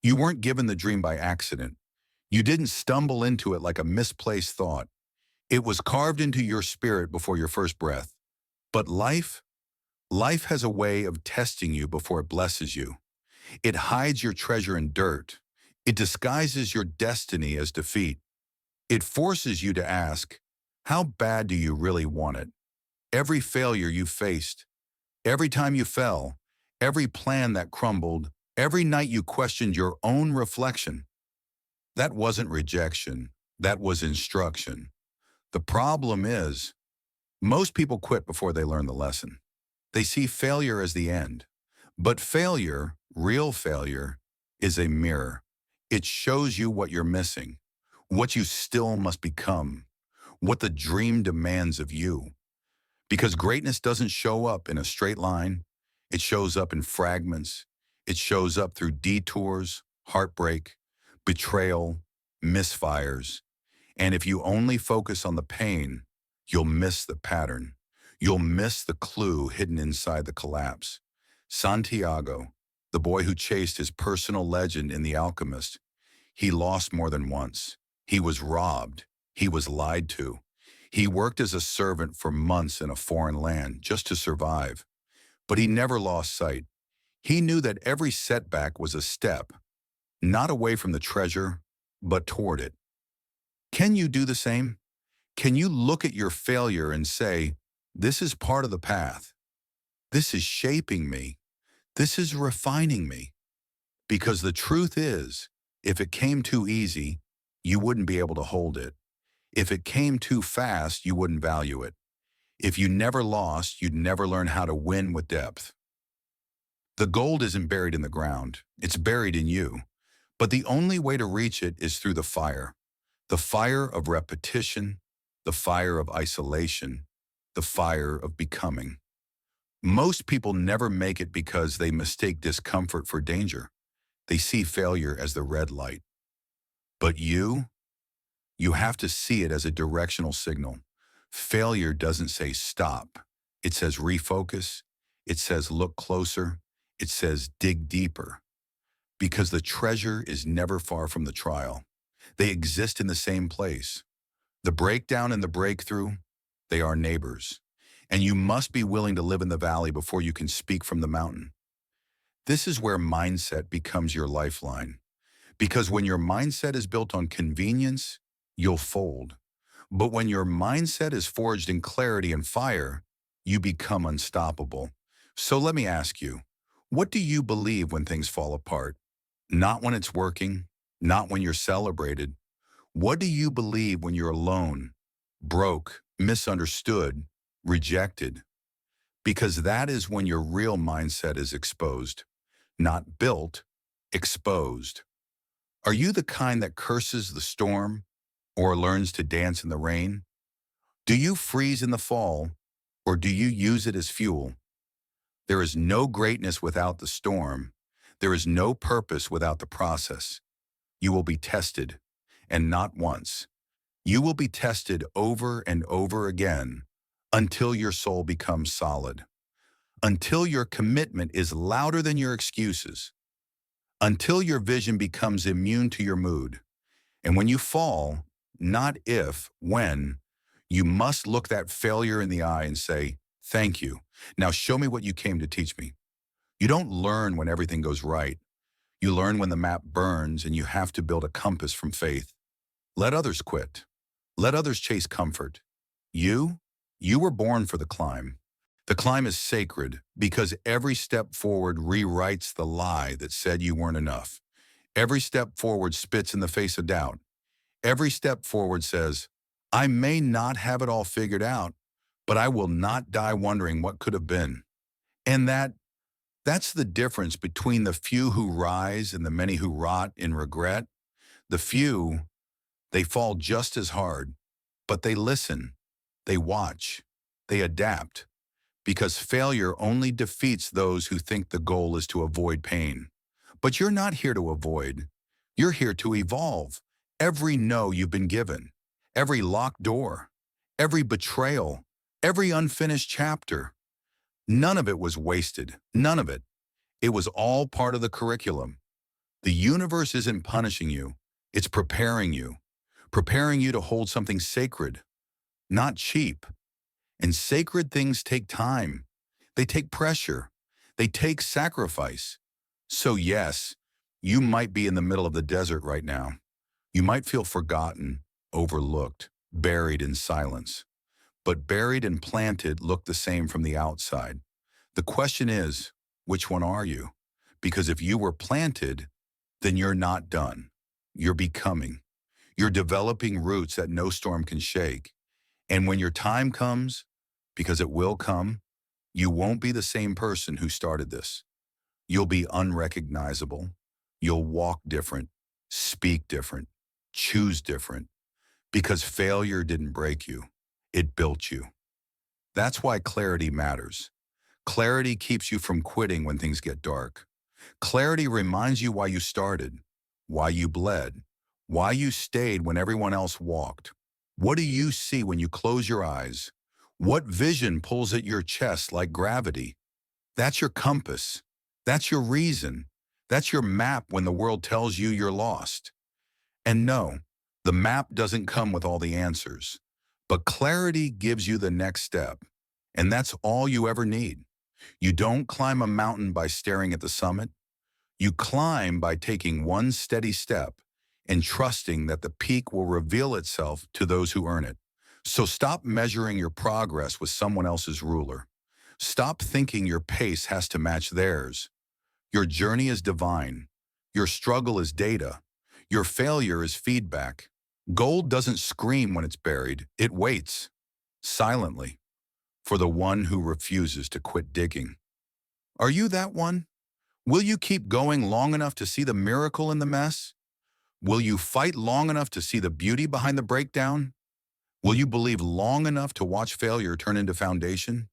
You weren't given the dream by accident. You didn't stumble into it like a misplaced thought. It was carved into your spirit before your first breath. But life has a way of testing you before it blesses you. It hides your treasure in dirt. It disguises your destiny as defeat. It forces you to ask, how bad do you really want it? Every failure you faced, every time you fell, every plan that crumbled, every night you questioned your own reflection. That wasn't rejection. That was instruction. The problem is, most people quit before they learn the lesson. They see failure as the end. But failure, real failure, is a mirror. It shows you what you're missing, what you still must become, what the dream demands of you. Because greatness doesn't show up in a straight line. It shows up in fragments. It shows up through detours, heartbreak, betrayal, misfires. And if you only focus on the pain, you'll miss the pattern. You'll miss the clue hidden inside the collapse. Santiago, the boy who chased his personal legend in The Alchemist, he lost more than once. He was robbed. He was lied to. He worked as a servant for months in a foreign land just to survive. But he never lost sight. He knew that every setback was a step, not away from the treasure, but toward it. Can you do the same? Can you look at your failure and say, this is part of the path. This is shaping me. This is refining me. Because the truth is, if it came too easy, you wouldn't be able to hold it. If it came too fast, you wouldn't value it. If you never lost, you'd never learn how to win with depth. The gold isn't buried in the ground. It's buried in you. But the only way to reach it is through the fire of repetition, the fire of isolation, the fire of becoming. Most people never make it because they mistake discomfort for danger. They see failure as the red light. But you have to see it as a directional signal. Failure doesn't say stop. It says refocus. It says look closer. It says dig deeper. Because the treasure is never far from the trial. They exist in the same place. The breakdown and the breakthrough, they are neighbors. And you must be willing to live in the valley before you can speak from the mountain. This is where mindset becomes your lifeline. Because when your mindset is built on convenience, you'll fold. But when your mindset is forged in clarity and fire, you become unstoppable. So let me ask you, what do you believe when things fall apart? Not when it's working, not when you're celebrated. What do you believe when you're alone, broke, misunderstood, rejected? Because that is when your real mindset is exposed. Not built, exposed. Are you the kind that curses the storm or learns to dance in the rain? Do you freeze in the fall or do you use it as fuel? There is no greatness without the storm. There is no purpose without the process. You will be tested, and not once. You will be tested over and over again until your soul becomes solid, until your commitment is louder than your excuses, until your vision becomes immune to your mood. And when you fall, not if, when, you must look that failure in the eye and say, thank you. Now show me what you came to teach me. You don't learn when everything goes right. You learn when the map burns and you have to build a compass from faith. Let others quit. Let others chase comfort. You were born for the climb. The climb is sacred because every step forward rewrites the lie that said you weren't enough. Every step forward spits in the face of doubt. Every step forward says, I may not have it all figured out, but I will not die wondering what could have been. And that's the difference between the few who rise and the many who rot in regret. The few, they fall just as hard, but they listen, they watch, they adapt, because failure only defeats those who think the goal is to avoid pain. But you're not here to avoid. You're here to evolve. Every no you've been given, every locked door, every betrayal, every unfinished chapter, none of it was wasted. None of it. It was all part of the curriculum. The universe isn't punishing you. It's preparing you to hold something sacred, not cheap. And sacred things take time. They take pressure. They take sacrifice. So yes, you might be in the middle of the desert right now. You might feel forgotten, overlooked, buried in silence. But buried and planted look the same from the outside. The question is, which one are you? Because if you were planted, then you're not done. You're becoming. You're developing roots that no storm can shake. And when your time comes, because it will come, you won't be the same person who started this. You'll be unrecognizable. You'll walk different, speak different, choose different, because failure didn't break you. It built you. That's why clarity matters. Clarity keeps you from quitting when things get dark. Clarity reminds you why you started, why you bled, why you stayed when everyone else walked. What do you see when you close your eyes? What vision pulls at your chest like gravity? That's your compass. That's your reason. That's your map when the world tells you you're lost. And no, the map doesn't come with all the answers, but clarity gives you the next step. And that's all you ever need. You don't climb a mountain by staring at the summit. You climb by taking one steady step and trusting that the peak will reveal itself to those who earn it. So stop measuring your progress with someone else's ruler. Stop thinking your pace has to match theirs. Your journey is divine. Your struggle is data. Your failure is feedback. Gold doesn't scream when it's buried. It waits, silently, for the one who refuses to quit digging. Are you that one? Will you keep going long enough to see the miracle in the mess? Will you fight long enough to see the beauty behind the breakdown? Will you believe long enough to watch failure turn into foundation?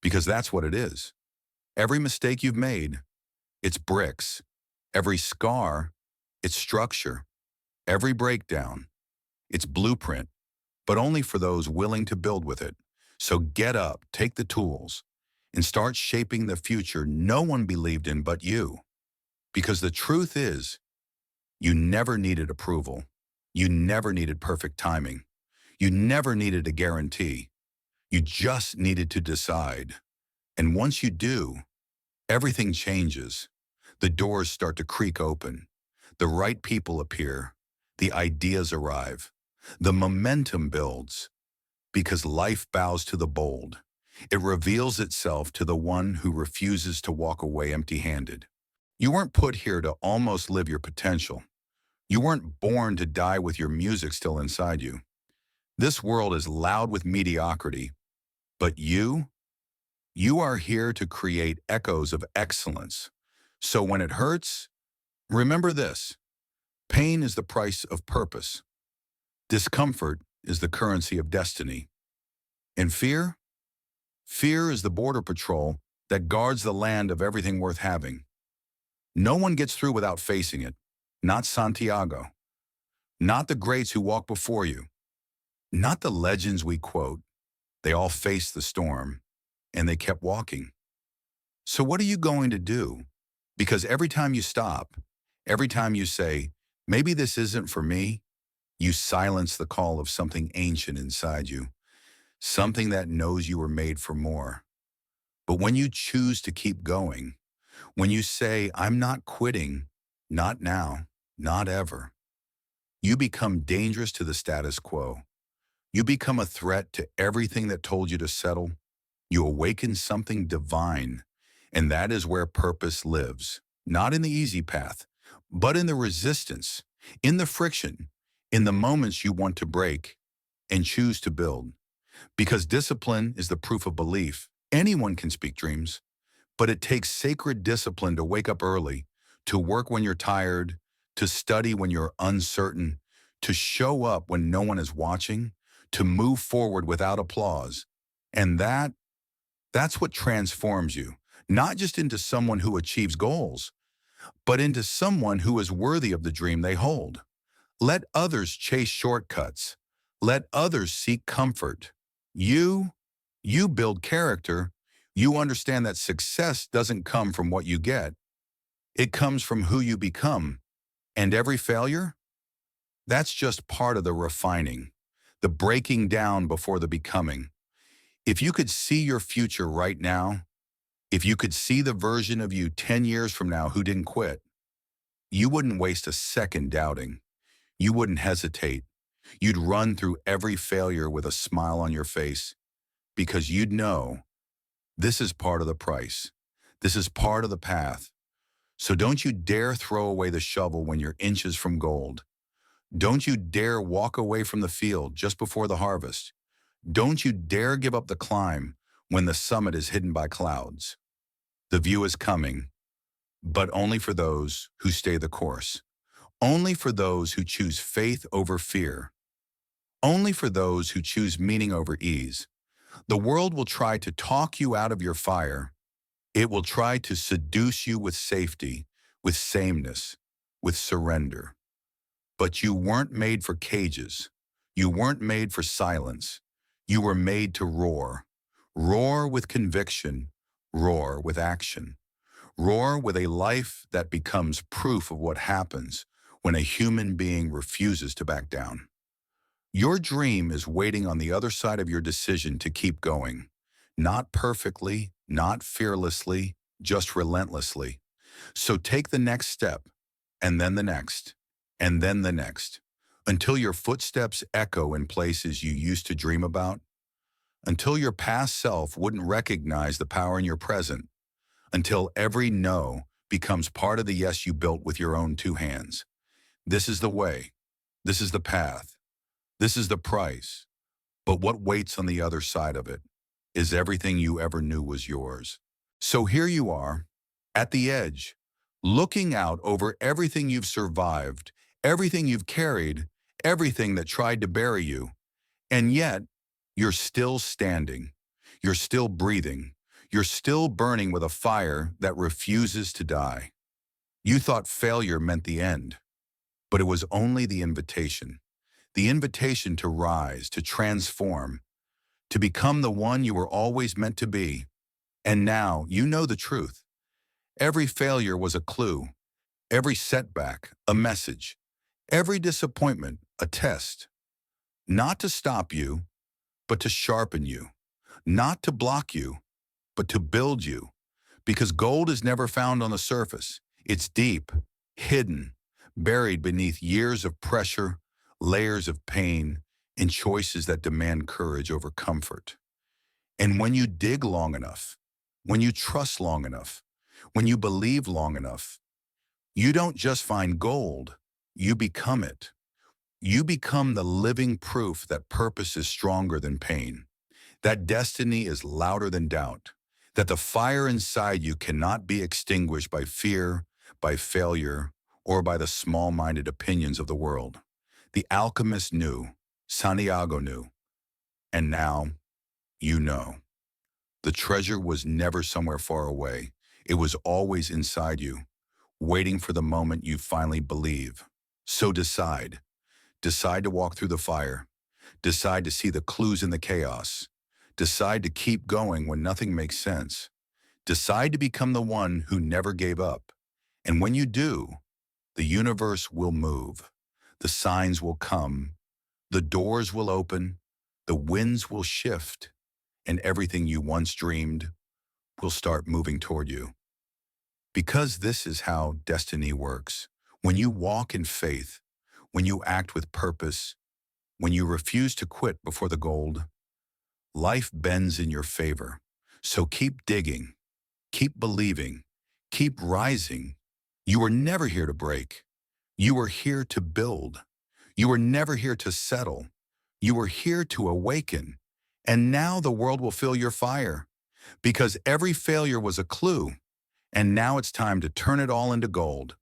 Because that's what it is. Every mistake you've made, it's bricks. Every scar, it's structure. Every breakdown, it's blueprint, but only for those willing to build with it. So get up, take the tools, and start shaping the future no one believed in but you. Because the truth is, you never needed approval. You never needed perfect timing. You never needed a guarantee. You just needed to decide. And once you do, everything changes. The doors start to creak open. The right people appear. The ideas arrive. The momentum builds. Because life bows to the bold. It reveals itself to the one who refuses to walk away empty-handed. You weren't put here to almost live your potential. You weren't born to die with your music still inside you. This world is loud with mediocrity, but you are here to create echoes of excellence. So when it hurts, remember this: pain is the price of purpose. Discomfort is the currency of destiny. And fear? Fear is the border patrol that guards the land of everything worth having. No one gets through without facing it. Not Santiago. Not the greats who walk before you. Not the legends we quote. They all faced the storm, and they kept walking. So what are you going to do? Because every time you stop, every time you say, maybe this isn't for me, you silence the call of something ancient inside you, something that knows you were made for more. But when you choose to keep going, when you say, I'm not quitting, not now, not ever, you become dangerous to the status quo. You become a threat to everything that told you to settle. You awaken something divine, and that is where purpose lives. Not in the easy path, but in the resistance, in the friction, in the moments you want to break and choose to build. Because discipline is the proof of belief. Anyone can speak dreams, but it takes sacred discipline to wake up early, to work when you're tired, to study when you're uncertain, to show up when no one is watching, to move forward without applause. And that's what transforms you, not just into someone who achieves goals, but into someone who is worthy of the dream they hold. Let others chase shortcuts. Let others seek comfort. You build character. You understand that success doesn't come from what you get. It comes from who you become. And every failure? That's just part of the refining, the breaking down before the becoming. If you could see your future right now, if you could see the version of you 10 years from now who didn't quit, you wouldn't waste a second doubting. You wouldn't hesitate. You'd run through every failure with a smile on your face because you'd know this is part of the price. This is part of the path. So don't you dare throw away the shovel when you're inches from gold. Don't you dare walk away from the field just before the harvest. Don't you dare give up the climb when the summit is hidden by clouds. The view is coming, but only for those who stay the course. Only for those who choose faith over fear. Only for those who choose meaning over ease. The world will try to talk you out of your fire. It will try to seduce you with safety, with sameness, with surrender. But you weren't made for cages. You weren't made for silence. You were made to roar. Roar with conviction. Roar with action. Roar with a life that becomes proof of what happens when a human being refuses to back down. Your dream is waiting on the other side of your decision to keep going. Not perfectly, not fearlessly, just relentlessly. So take the next step, and then the next, and then the next, until your footsteps echo in places you used to dream about, until your past self wouldn't recognize the power in your present, until every no becomes part of the yes you built with your own two hands. This is the way. This is the path. This is the price. But what waits on the other side of it is everything you ever knew was yours. So here you are, at the edge, looking out over everything you've survived, everything you've carried, everything that tried to bury you. And yet, you're still standing. You're still breathing. You're still burning with a fire that refuses to die. You thought failure meant the end, but it was only the invitation to rise, to transform, to become the one you were always meant to be. And now you know the truth. Every failure was a clue, every setback, a message, every disappointment, a test. Not to stop you, but to sharpen you. Not to block you, but to build you. Because gold is never found on the surface. It's deep, hidden, buried beneath years of pressure, layers of pain, and choices that demand courage over comfort. And when you dig long enough, when you trust long enough, when you believe long enough, you don't just find gold, you become it. You become the living proof that purpose is stronger than pain, that destiny is louder than doubt, that the fire inside you cannot be extinguished by fear, by failure, or by the small-minded opinions of the world. The Alchemist knew, Santiago knew, and now you know. The treasure was never somewhere far away. It was always inside you, waiting for the moment you finally believe. So decide. Decide to walk through the fire. Decide to see the clues in the chaos. Decide to keep going when nothing makes sense. Decide to become the one who never gave up. And when you do, the universe will move. The signs will come. The doors will open. The winds will shift. And everything you once dreamed will start moving toward you. Because this is how destiny works. When you walk in faith, when you act with purpose, when you refuse to quit before the gold, life bends in your favor. So keep digging, keep believing, keep rising. You were never here to break. You were here to build. You were never here to settle. You were here to awaken. And now the world will feel your fire, because every failure was a clue. And now it's time to turn it all into gold.